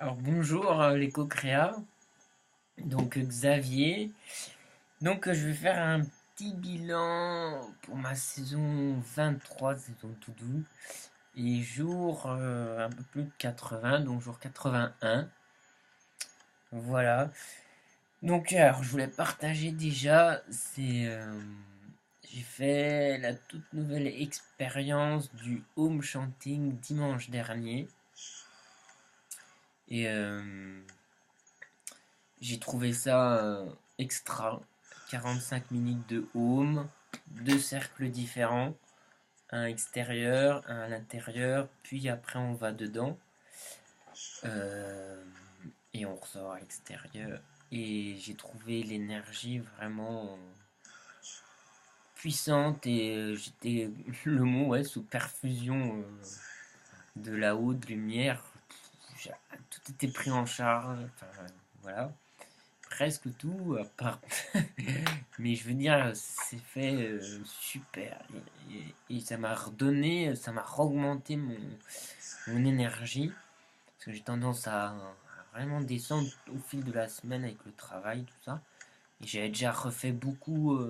Alors bonjour les co-créa, donc Xavier. Je vais faire un petit bilan pour ma saison 23, saison tout doux, et jour un peu plus de 80, donc jour 81. Voilà. Alors je voulais partager déjà, j'ai fait la toute nouvelle expérience du home chanting dimanche dernier. Et j'ai trouvé ça extra. 45 minutes de home, deux cercles différents, un extérieur, un à l'intérieur, puis après on va dedans euh, et on ressort à l'extérieur. Et j'ai trouvé l'énergie vraiment puissante et j'étais le mot ouais, sous perfusion de la haute lumière. Tout était pris en charge. Enfin, voilà. Presque tout, à part. Mais je veux dire, c'est fait super. Et ça m'a redonné, ça m'a augmenté mon énergie. Parce que j'ai tendance à vraiment descendre au fil de la semaine avec le travail, tout ça. Et j'avais déjà refait beaucoup.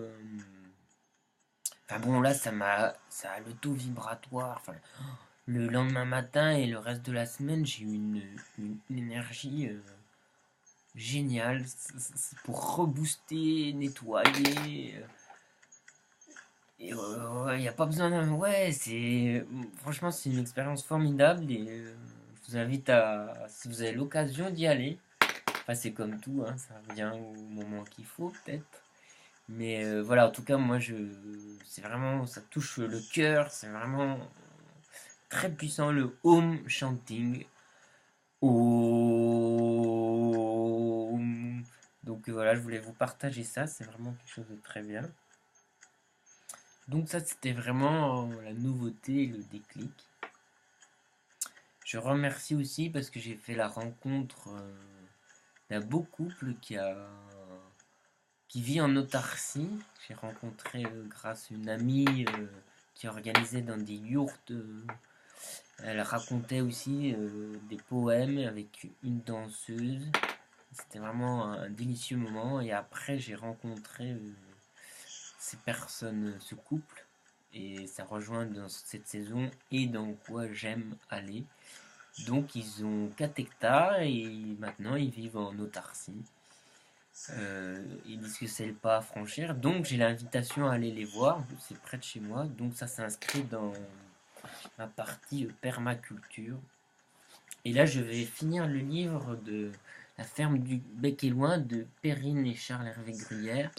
Enfin bon, là, ça a le taux vibratoire. Enfin, le lendemain matin et le reste de la semaine, j'ai eu une énergie géniale. C'est pour rebooster, nettoyer. Et il n'y a pas besoin d'un. Ouais, c'est. Franchement, c'est une expérience formidable et je vous invite à. Si vous avez l'occasion d'y aller. Enfin, c'est comme tout, hein, ça vient au moment qu'il faut, peut-être. Mais voilà, en tout cas, moi, c'est vraiment. Ça touche le cœur, c'est vraiment très puissant le home chanting. Om. Voilà, je voulais vous partager ça, c'est vraiment quelque chose de très bien. Donc ça, c'était vraiment la nouveauté, le déclic. Je remercie aussi parce que j'ai fait la rencontre d'un beau couple qui vit en autarcie. J'ai rencontré grâce à une amie qui organisait dans des yourtes. Elle racontait aussi des poèmes avec une danseuse. C'était vraiment un délicieux moment. Et après, j'ai rencontré ces personnes, ce couple. Et ça rejoint dans cette saison et dans quoi j'aime aller. Donc ils ont 4 hectares et maintenant ils vivent en autarcie. Ils disent que c'est le pas à franchir. Donc j'ai l'invitation à aller les voir. C'est près de chez moi. Donc ça s'inscrit dans ma partie permaculture. Et là je vais finir le livre de La ferme du Bec et Loin de Perrine et Charles Hervé Gruyère,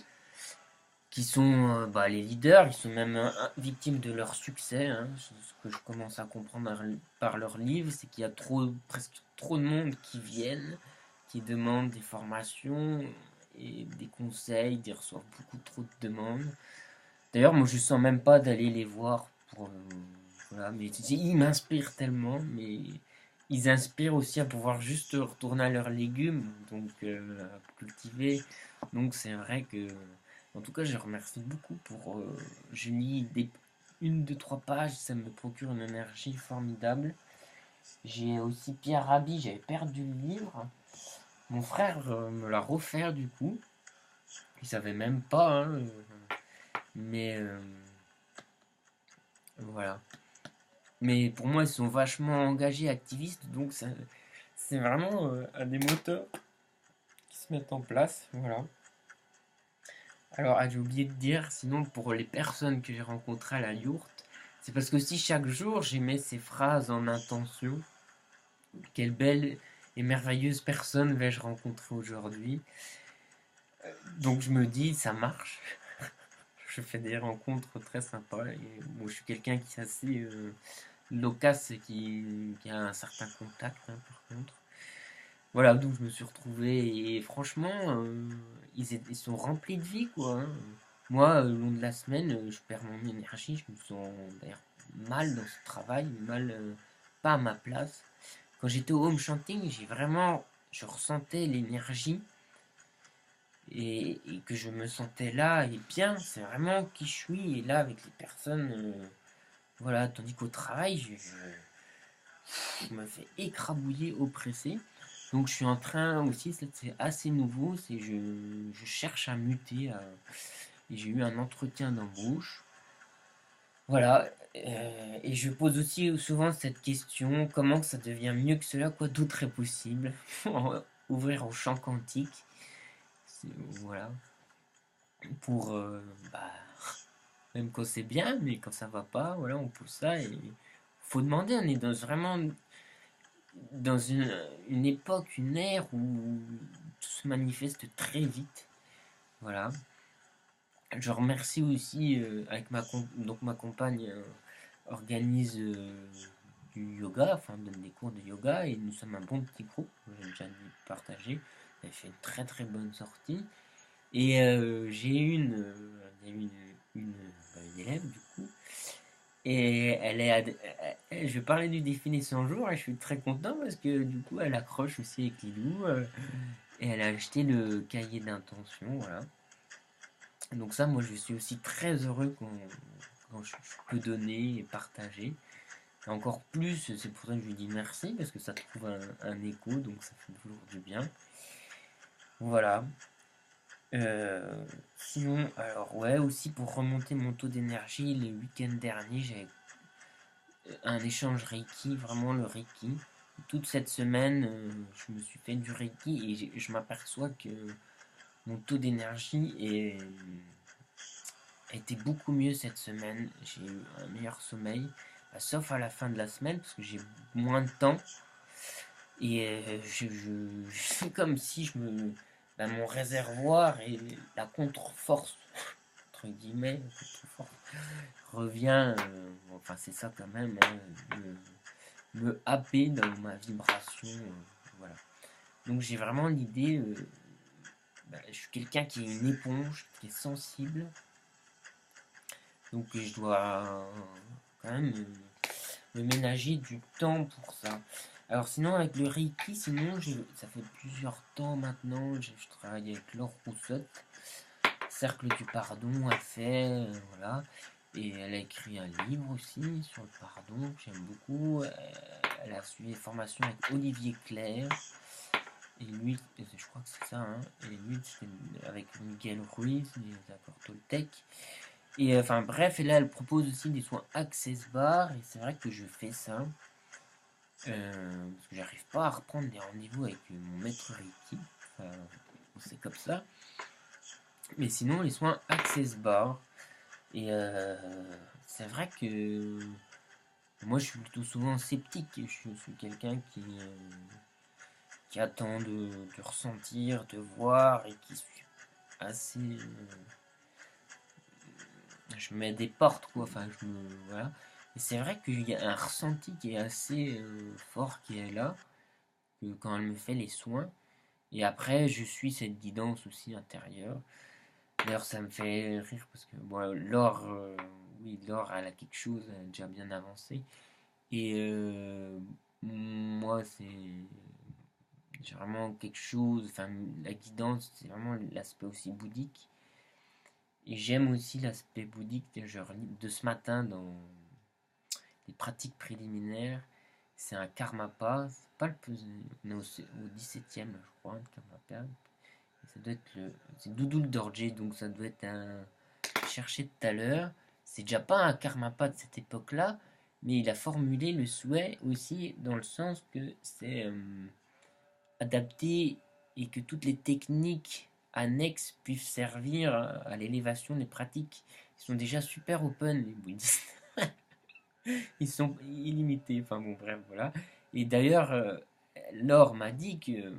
qui sont les leaders, ils sont même victimes de leur succès. Hein. Ce que je commence à comprendre par leurs livres, c'est qu'il y a presque trop de monde qui viennent, qui demandent des formations et des conseils, ils reçoivent beaucoup trop de demandes. D'ailleurs, moi je sens même pas d'aller les voir pour voilà, mais ils m'inspirent tellement, mais ils inspirent aussi à pouvoir juste retourner à leurs légumes, à cultiver. Donc c'est vrai que en tout cas, je remercie beaucoup pour. Je lis une, deux, trois pages, ça me procure une énergie formidable. J'ai aussi Pierre Rabhi, j'avais perdu le livre. Mon frère me l'a offert du coup. Il savait même pas, hein, mais voilà. Mais pour moi, ils sont vachement engagés, activistes, donc c'est vraiment un des moteurs qui se mettent en place. Voilà. Alors, j'ai oublié de dire, sinon pour les personnes que j'ai rencontrées à la yourte, c'est parce que si chaque jour j'aimais ces phrases en intention, quelle belle et merveilleuse personne vais-je rencontrer aujourd'hui. Donc je me dis, ça marche. Je fais des rencontres très sympas. Et bon, je suis quelqu'un qui est assez loquace et qui a un certain contact, hein, par contre. Voilà, donc je me suis retrouvé et franchement, ils sont remplis de vie, quoi. Hein. Moi, le long de la semaine, je perds mon énergie, je me sens d'ailleurs mal dans ce travail, mal, pas à ma place. Quand j'étais au home chanting, je ressentais l'énergie et que je me sentais là et bien, c'est vraiment qui je suis et là avec les personnes, voilà, tandis qu'au travail, je me fais écrabouiller, oppresser. Donc je suis en train aussi, c'est assez nouveau, je cherche à muter. Et j'ai eu un entretien d'embauche. Voilà. Et je pose aussi souvent cette question, comment ça devient mieux que cela, quoi d'autre est possible pour ouvrir au chant quantique. Voilà. Pour, bah, même quand c'est bien, mais quand ça va pas, voilà, on pose ça et faut demander, on est vraiment dans une époque, une ère où tout se manifeste très vite. Voilà. Je remercie aussi, avec ma compagne organise du yoga, enfin donne des cours de yoga et nous sommes un bon petit groupe, j'ai déjà dit partagé. Elle fait une très très bonne sortie. Et j'ai une élève du coup. Et je parlais du défi des 100 jours et je suis très content parce que du coup elle accroche aussi avec Lilou et elle a acheté le cahier d'intention, voilà. Donc ça, moi je suis aussi très heureux quand je peux donner et partager. Et encore plus, c'est pour ça que je lui dis merci parce que ça trouve un écho, donc ça fait toujours du bien. Voilà. Sinon, alors ouais, aussi pour remonter mon taux d'énergie, le week-end dernier, j'ai un échange Reiki, vraiment le Reiki. Toute cette semaine, je me suis fait du Reiki et je m'aperçois que mon taux d'énergie a été beaucoup mieux cette semaine. J'ai eu un meilleur sommeil, bah, sauf à la fin de la semaine parce que j'ai moins de temps. Et c'est comme si bah, mon réservoir et la contre-force, entre guillemets, revient, enfin c'est ça quand même, hein, me happer dans ma vibration. Voilà. Donc j'ai vraiment l'idée, bah, je suis quelqu'un qui est une éponge, qui est sensible. Donc je dois quand même me ménager du temps pour ça. Alors sinon avec le Reiki, sinon ça fait plusieurs temps maintenant, je travaille avec Laure Roussotte, Cercle du Pardon a fait, voilà. Et elle a écrit un livre aussi sur le pardon que j'aime beaucoup. Elle a suivi une formation avec Olivier Clair. Et lui, je crois que c'est ça, hein. Et lui, c'était avec Miguel Ruiz, les accords Toltec. Et enfin bref, et là elle propose aussi des soins Access Bar, et c'est vrai que je fais ça. Parce que j'arrive pas à reprendre des rendez-vous avec mon maître Reiki. Enfin, c'est comme ça. Mais sinon, les soins Access Bar. Et c'est vrai que moi je suis plutôt souvent sceptique. Je suis quelqu'un qui attend de ressentir, de voir et qui suis assez. Je mets des portes quoi. Enfin, voilà. Et c'est vrai qu'il y a un ressenti qui est assez fort qui est là, que quand elle me fait les soins. Et après, je suis cette guidance aussi intérieure. D'ailleurs, ça me fait rire parce que bon, Laure, oui, Laure, elle a quelque chose, elle a déjà bien avancé. Et moi, j'ai vraiment quelque chose, enfin, la guidance, c'est vraiment l'aspect aussi bouddhique. Et j'aime aussi l'aspect bouddhique de ce matin dans les pratiques préliminaires. C'est un karmapa, c'est pas le plus. On est au 17e, je crois, un karmapa. Ça doit être c'est Doudou Dorje, donc ça doit être un. Cherché tout à l'heure. C'est déjà pas un karmapa de cette époque-là, mais il a formulé le souhait aussi dans le sens que c'est adapté et que toutes les techniques annexes puissent servir à l'élévation des pratiques. Ils sont déjà super open, les bouddhistes. Ils sont illimités. Enfin bon, bref, voilà. Et d'ailleurs, Laure m'a dit que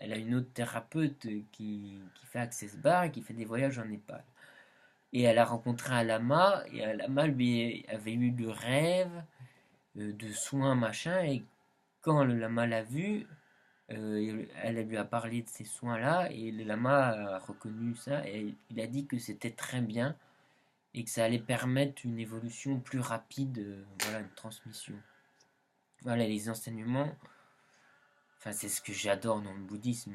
elle a une autre thérapeute qui fait Access Bar et qui fait des voyages en Népal. Et elle a rencontré un lama, et un lama lui avait eu le rêve de soins, machin, et quand le lama l'a vu, elle lui a parlé de ces soins-là, et le lama a reconnu ça, et il a dit que c'était très bien, et que ça allait permettre une évolution plus rapide, voilà, une transmission. Voilà, les enseignements, enfin, c'est ce que j'adore dans le bouddhisme,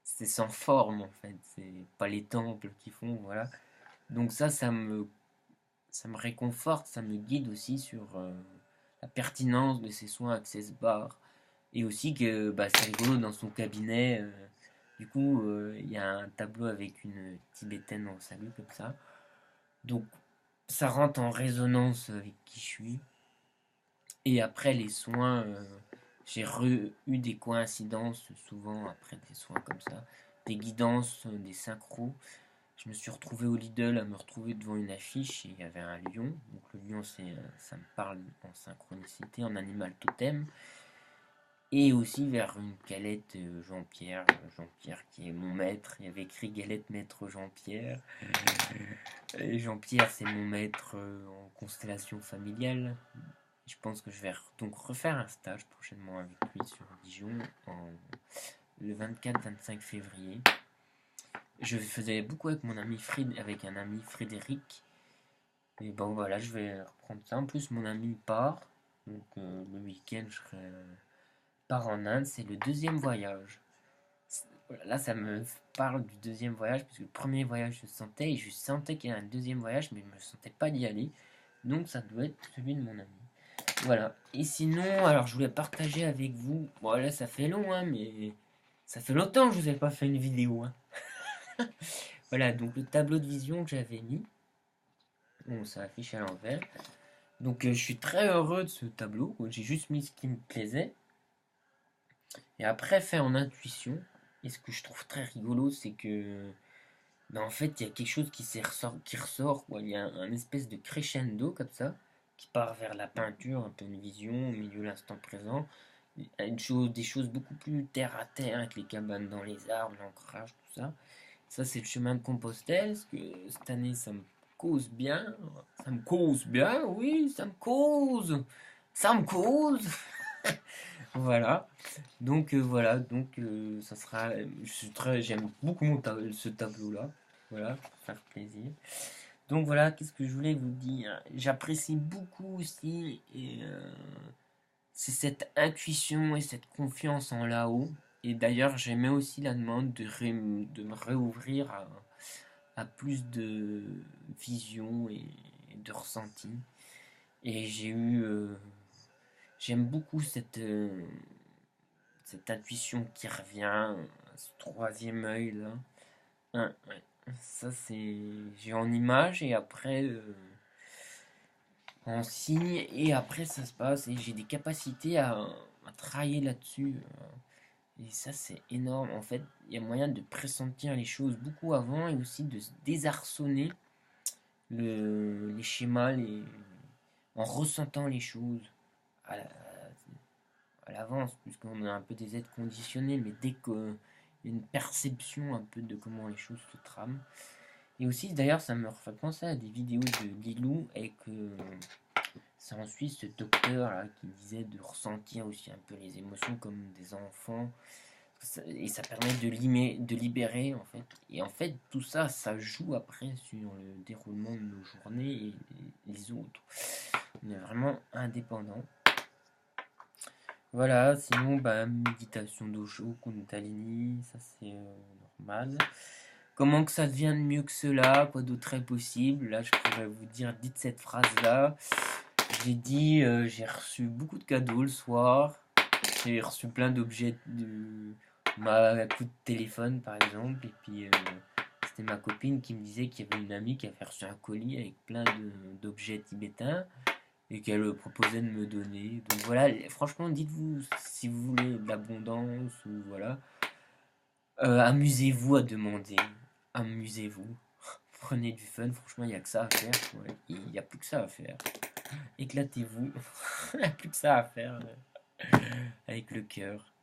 c'est sans forme, en fait, c'est pas les temples qui font, voilà. Donc ça me réconforte, ça me guide aussi sur la pertinence de ces soins Access Bar. Et aussi que bah, c'est rigolo dans son cabinet. Du coup, il y a un tableau avec une tibétaine en salut comme ça. Donc ça rentre en résonance avec qui je suis. Et après les soins, j'ai eu des coïncidences souvent après des soins comme ça. Des guidances, des synchros. Je me suis retrouvé au Lidl à me retrouver devant une affiche et il y avait un lion. Donc le lion, ça me parle en synchronicité, en animal totem. Et aussi vers une galette Jean-Pierre, Jean-Pierre qui est mon maître. Il y avait écrit galette maître Jean-Pierre. Et Jean-Pierre, c'est mon maître en constellation familiale. Je pense que je vais donc refaire un stage prochainement avec lui sur Dijon le 24-25 février. Je faisais beaucoup avec mon ami avec un ami Frédéric. Et bon voilà, je vais reprendre ça. En plus, mon ami part. Donc le week-end, pars en Inde. C'est le deuxième voyage. Voilà, là, ça me parle du deuxième voyage, parce que le premier voyage, je sentais qu'il y avait un deuxième voyage, mais je me sentais pas d'y aller. Donc ça doit être celui de mon ami. Voilà. Et sinon, alors je voulais partager avec vous. Bon, là, ça fait long, hein, mais ça fait longtemps que je vous ai pas fait une vidéo. Hein. Voilà, donc le tableau de vision que j'avais mis. Bon, ça affiche à l'envers. Donc je suis très heureux de ce tableau. J'ai juste mis ce qui me plaisait. Et après, fait en intuition. Et ce que je trouve très rigolo, c'est que ben, en fait, il y a quelque chose qui ressort. Quoi. Il y a un espèce de crescendo comme ça, qui part vers la peinture, un peu une vision au milieu de l'instant présent. Des choses beaucoup plus terre à terre, avec les cabanes dans les arbres, l'ancrage, tout ça. Ça, c'est le chemin de Compostelle, parce que cette année, ça me cause bien. Ça me cause bien, oui, ça me cause. Ça me cause. Voilà. Donc ça sera. J'aime beaucoup ce tableau-là. Voilà, pour faire plaisir. Donc voilà, qu'est-ce que je voulais vous dire. J'apprécie beaucoup aussi c'est cette intuition et cette confiance en là-haut. Et d'ailleurs, j'aimais aussi la demande de me réouvrir à plus de vision et de ressenti. Et j'aime beaucoup cette intuition qui revient, ce troisième œil là. Ouais. Ça c'est, j'ai en image et après en signe et après ça se passe et j'ai des capacités à travailler là-dessus. Et ça c'est énorme. En fait, il y a moyen de pressentir les choses beaucoup avant et aussi de se désarçonner les schémas en ressentant les choses à la- à l'avance, puisqu'on a un peu des aides conditionnées, mais dès qu'il y a une perception un peu de comment les choses se trament. Et aussi, d'ailleurs, ça me refait penser à des vidéos de Lilou, et que c'est en Suisse ce docteur là, qui disait de ressentir aussi un peu les émotions comme des enfants. Et ça permet de libérer, en fait. Et en fait, tout ça, ça joue après sur le déroulement de nos journées et les autres. On est vraiment indépendant. Voilà, sinon, bah, méditation d'Osho, Kundalini, ça c'est normal. Comment que ça devient mieux que cela? Quoi d'autre est possible? Là, je pourrais vous dire, dites cette phrase-là. J'ai dit, j'ai reçu beaucoup de cadeaux le soir. J'ai reçu plein d'objets de ma coup de téléphone, par exemple. Et puis, c'était ma copine qui me disait qu'il y avait une amie qui avait reçu un colis avec plein d'objets tibétains et qu'elle proposait de me donner. Donc voilà, franchement, dites-vous si vous voulez de l'abondance ou voilà. Amusez-vous à demander. Amusez-vous. Prenez du fun, franchement, il n'y a que ça à faire. Ouais. Il n'y a plus que ça à faire. Éclatez-vous. Il n'y a plus que ça à faire avec le cœur.